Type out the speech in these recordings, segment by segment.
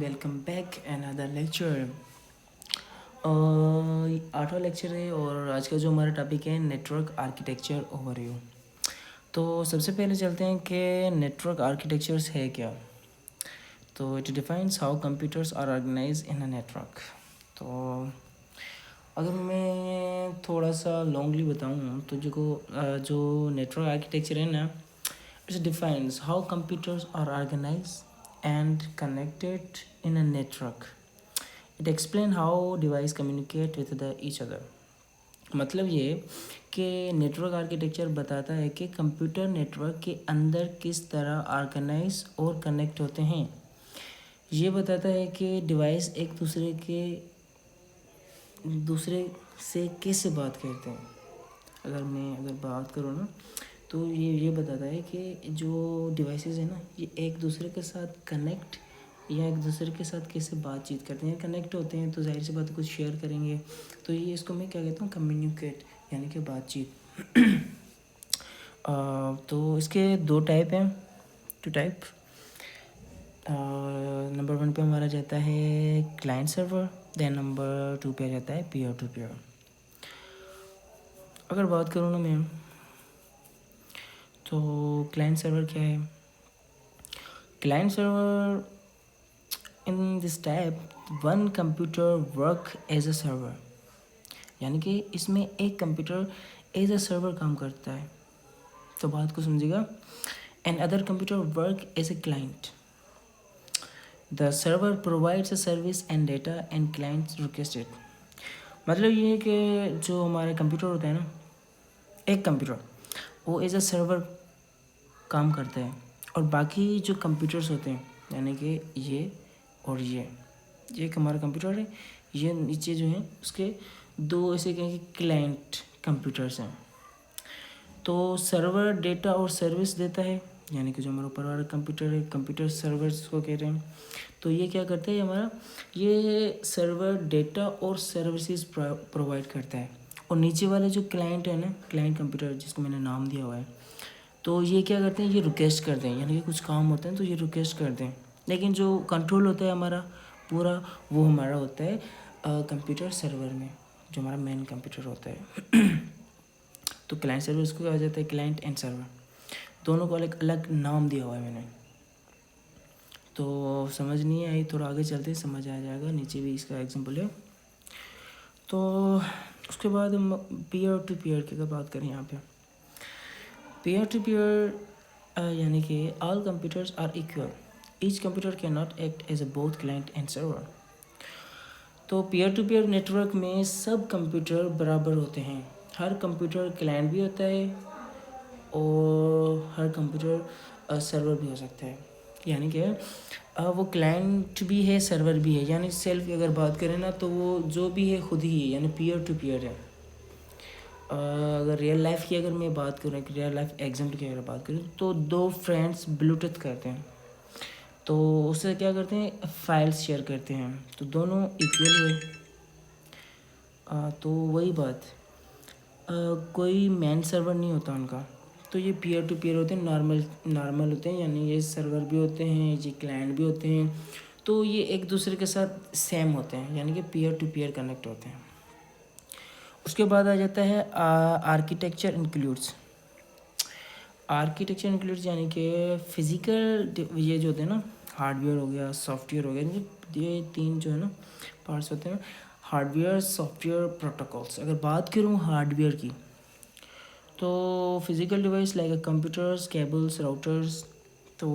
Welcome back another lecture. आठवां lecture है और आज का जो हमारा टॉपिक है नेटवर्क आर्किटेक्चर ओवरव्यू। तो सबसे पहले चलते हैं कि नेटवर्क आर्किटेक्चर्स है क्या। तो it defines how computers are organise in a network. तो अगर मैं थोड़ा सा लॉन्गली बताऊँ तो जो नेटवर्क आर्किटेक्चर है ना, it defines how computers are organise and connected in a network. It explain how device communicate with the each other. मतलब ये कि नेटवर्क आर्किटेक्चर बताता है कि कंप्यूटर नेटवर्क के अंदर किस तरह ऑर्गेनाइज और कनेक्ट होते हैं। ये बताता है कि डिवाइस एक दूसरे से कैसे बात करते हैं। अगर बात करूँ ना, तो ये बताता है कि जो डिवाइसेस है ना, ये एक दूसरे के साथ कनेक्ट या एक दूसरे के साथ कैसे बातचीत करते हैं। कनेक्ट होते हैं तो जाहिर सी बात कुछ शेयर करेंगे, तो ये इसको मैं क्या कहता हूँ, कम्युनिकेट यानी कि बातचीत। तो इसके दो टाइप हैं, टू टाइप। नंबर 1 पे हमारा जाता है क्लाइंट सर्वर, देन नंबर 2 पे जाता है पीयर टू पीयर। अगर बात करूँ ना मैं, तो क्लाइंट सर्वर क्या है। Client server in this type one computer work as a server, यानी कि इसमें एक कंप्यूटर एज अ सर्वर काम करता है। तो बात को समझिएगा। And other computer work as a client. The server provides a service and data and client request it. मतलब ये है कि जो हमारे कंप्यूटर होता है ना, एक कंप्यूटर वो एज अ सर्वर काम करता है, और बाकी जो कंप्यूटर्स होते हैं यानी कि ये और ये एक हमारा कंप्यूटर है, ये नीचे जो है उसके दो ऐसे कहें कि क्लाइंट कंप्यूटर्स हैं। तो सर्वर डेटा और सर्विस देता है, यानी कि जो हमारा ऊपर वाला कंप्यूटर है, कंप्यूटर सर्वर्स को कह रहे हैं। तो ये क्या करता है, हमारा ये सर्वर डेटा और सर्विसेज प्रोवाइड करता है। और नीचे वाले जो क्लाइंट है ना, क्लाइंट कंप्यूटर जिसको मैंने नाम दिया हुआ है, तो ये क्या करते हैं, ये रिक्वेस्ट करते हैं, यानी कि कुछ काम होते हैं तो ये रिक्वेस्ट करते हैं। लेकिन जो कंट्रोल होता है हमारा पूरा, वो हमारा होता है कंप्यूटर सर्वर में, जो हमारा मेन कंप्यूटर होता है। तो क्लाइंट सर्वर उसको कहा जाता है, क्लाइंट एंड सर्वर दोनों को अलग अलग नाम दिया हुआ है मैंने। तो समझ नहीं आई, थोड़ा आगे चलते समझ आ जाएगा, नीचे भी इसका एग्जांपल है। तो उसके बाद हम पीयर टू पीयर की बात करें यहाँ पे। पीयर टू पीयर यानी कि all computers are equal, each computer can not act as a both client and server. तो पीयर टू पीयर नेटवर्क में सब कंप्यूटर बराबर होते हैं। हर कंप्यूटर क्लाइंट भी होता है और हर कंप्यूटर सर्वर भी हो सकता है, यानी कि वो क्लाइंट भी है सर्वर भी है। यानी सेल्फ की अगर बात करें ना, तो वो जो भी है खुद ही है, यानी पीयर टू पीयर है। अगर रियल लाइफ की अगर मैं बात करूँ, एक रियल लाइफ एग्जाम्पल की अगर बात करूँ, तो दो फ्रेंड्स ब्लूटूथ करते हैं, तो उससे क्या करते हैं, फाइल्स शेयर करते हैं, तो दोनों इक्वल हुए। तो वही बात, कोई मैन सर्वर नहीं होता उनका, तो ये पीयर टू पीयर होते हैं, नॉर्मल होते हैं, यानी ये सर्वर भी होते हैं, ये क्लाइंट भी होते हैं, तो ये एक दूसरे के साथ सेम होते हैं, यानी कि पीयर टू पीयर कनेक्ट होते हैं। उसके बाद आ जाता है आर्किटेक्चर इंक्लूड्स। आर्किटेक्चर इंक्लूड्स यानी कि फिजिकल, ये जो होते हैं ना, हार्डवेयर हो गया, सॉफ्टवेयर हो गया, ये तीन जो है ना पार्ट्स होते हैं, हार्डवेयर सॉफ्टवेयर प्रोटोकॉल्स। अगर बात करूँ हार्डवेयर की, तो physical device like computers, cables, routers. तो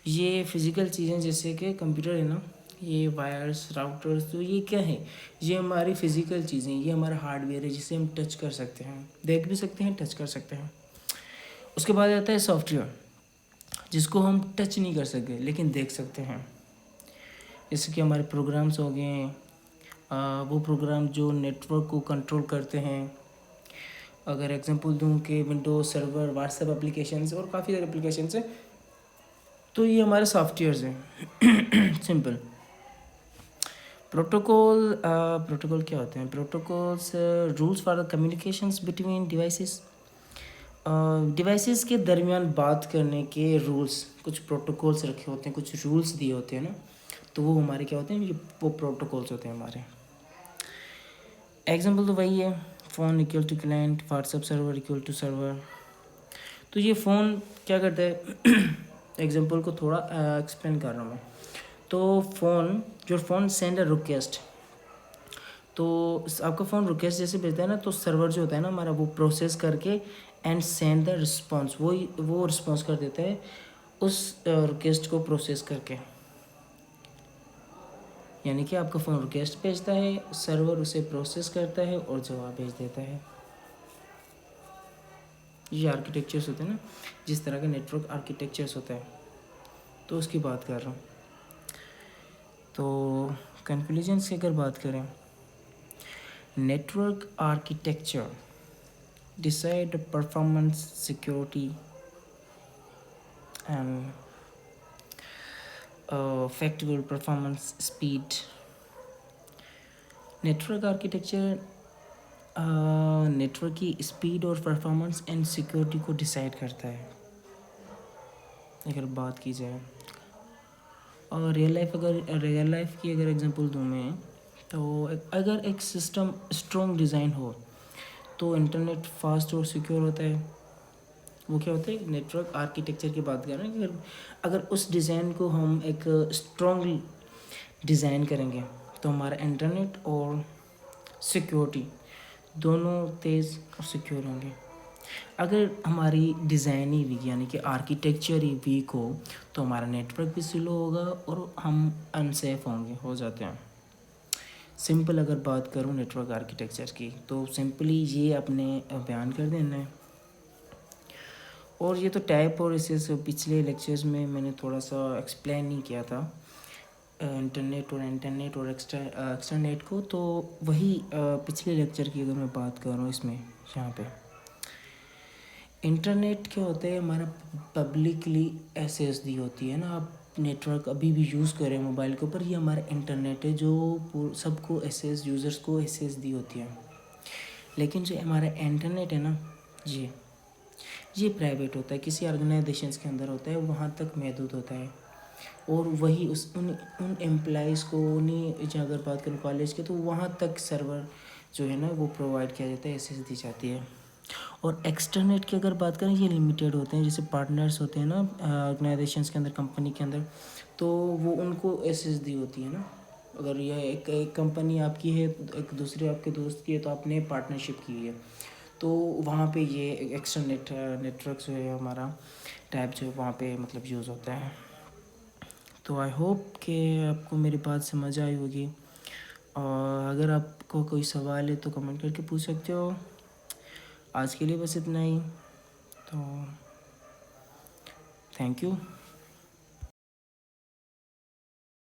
ये फिज़िकल चीज़ें जैसे कि कंप्यूटर है ना, ये वायर्स, राउटर्स, तो ये क्या है, ये हमारी फिज़िकल चीज़ें, ये हमारा हार्डवेयर है जिसे हम टच कर सकते हैं, देख भी सकते हैं, टच कर सकते हैं। उसके बाद आता है सॉफ्टवेयर, जिसको हम टच नहीं कर सकते लेकिन देख सकते हैं, जैसे कि हमारे प्रोग्राम्स हो गए, वो प्रोग्राम जो नेटवर्क को कंट्रोल करते हैं। अगर एग्जांपल दूं कि विंडोज सर्वर, व्हाट्सएप एप्लीकेशंस और काफ़ी सारे एप्लीकेशंस हैं, तो ये हमारे सॉफ्टवेयर्स हैं। सिंपल प्रोटोकॉल क्या होते हैं, protocols rules for the communications between devices. Devices के दरमियान बात करने के रूल्स, कुछ प्रोटोकॉल्स रखे होते हैं, कुछ रूल्स दिए होते हैं ना, तो वो हमारे क्या होते हैं, ये वो प्रोटोकॉल्स होते हैं हमारे। एग्जाम्पल तो वही है, phone equal to client, WhatsApp server equal to server. तो ये फ़ोन क्या करता है एग्जाम्पल को थोड़ा एक्सप्लेन कर रहा हूँ मैं। तो फ़ोन सेंड अ रिक्वेस्ट, तो आपका फ़ोन रिक्वेस्ट जैसे भेजता है ना, तो सर्वर जो होता है ना हमारा, वो प्रोसेस करके एंड सेंड द रिस्पॉन्स, वो रिस्पॉन्स कर देता है उस रिक्वेस्ट को प्रोसेस करके। यानी कि आपका फ़ोन रिक्वेस्ट भेजता है, सर्वर उसे प्रोसेस करता है और जवाब भेज देता है। ये आर्किटेक्चर्स होते हैं ना, जिस तरह का नेटवर्क आर्किटेक्चर्स होता है, तो उसकी बात कर रहा हूँ। तो कंक्लूजन्स की अगर बात करें, network architecture decide performance, security and फैक्टिबल performance, speed. Network architecture network की स्पीड और परफॉर्मेंस एंड सिक्योरिटी को डिसाइड करता है, अगर बात की जाए। और रियल लाइफ की अगर एग्जांपल दूँ मैं, तो अगर एक सिस्टम स्ट्रॉन्ग डिज़ाइन हो तो इंटरनेट फास्ट और सिक्योर होता है। वो क्या होता है, नेटवर्क आर्किटेक्चर की बात कर रहे हैं कि अगर उस डिज़ाइन को हम एक स्ट्रॉन्ग डिज़ाइन करेंगे तो हमारा इंटरनेट और सिक्योरिटी दोनों तेज़ और सिक्योर होंगे। अगर हमारी डिज़ाइन ही वीक यानी कि आर्किटेक्चर ही वीक हो तो हमारा नेटवर्क भी स्लो होगा और हम अनसेफ हो जाते हैं। सिंपल अगर बात करूँ नेटवर्क आर्किटेक्चर की, तो सिंपली ये अपने बयान कर देना है। और ये तो टाइप और इसे पिछले लेक्चर्स में मैंने थोड़ा सा एक्सप्लेन नहीं किया था, इंटरनेट और एक्सटरनेट को, तो वही पिछले लेक्चर की अगर मैं बात कर रहा हूँ इसमें, यहाँ पे इंटरनेट क्या होता है, हमारा पब्लिकली एक्सेस दी होती है ना। आप नेटवर्क अभी भी यूज़ करें मोबाइल के ऊपर, ये हमारा इंटरनेट है जो सबको एक्सेस, यूज़र्स को एक्सेस दी होती है। लेकिन जो हमारा इंटरनेट है ना, ये प्राइवेट होता है, किसी ऑर्गेनाइजेशंस के अंदर होता है, वहाँ तक महदूद होता है। और वही उन एम्प्लॉइज़ को, उन्हीं जो अगर बात करूँ कॉलेज के, तो वहाँ तक सर्वर जो है ना वो प्रोवाइड किया जाता है, एक्सेस दी जाती है। और एक्सटर्नेट की अगर बात करें, ये लिमिटेड होते हैं, जैसे पार्टनर्स होते हैं ना ऑर्गेनाइजेशंस के अंदर, कंपनी के अंदर, तो वो उनको एक्सेस दी होती है ना। अगर यह एक कंपनी आपकी है, एक दूसरे आपके दोस्त की है, तो आपने पार्टनरशिप की है, तो वहाँ पे ये एक्सटर्नेट नेटवर्क जो है हमारा टाइप जो है वहाँ पे मतलब यूज़ होता है। तो आई होप कि आपको मेरी बात समझ आई होगी, और अगर आपको कोई सवाल है तो कमेंट करके पूछ सकते हो। आज के लिए बस इतना ही, तो थैंक यू।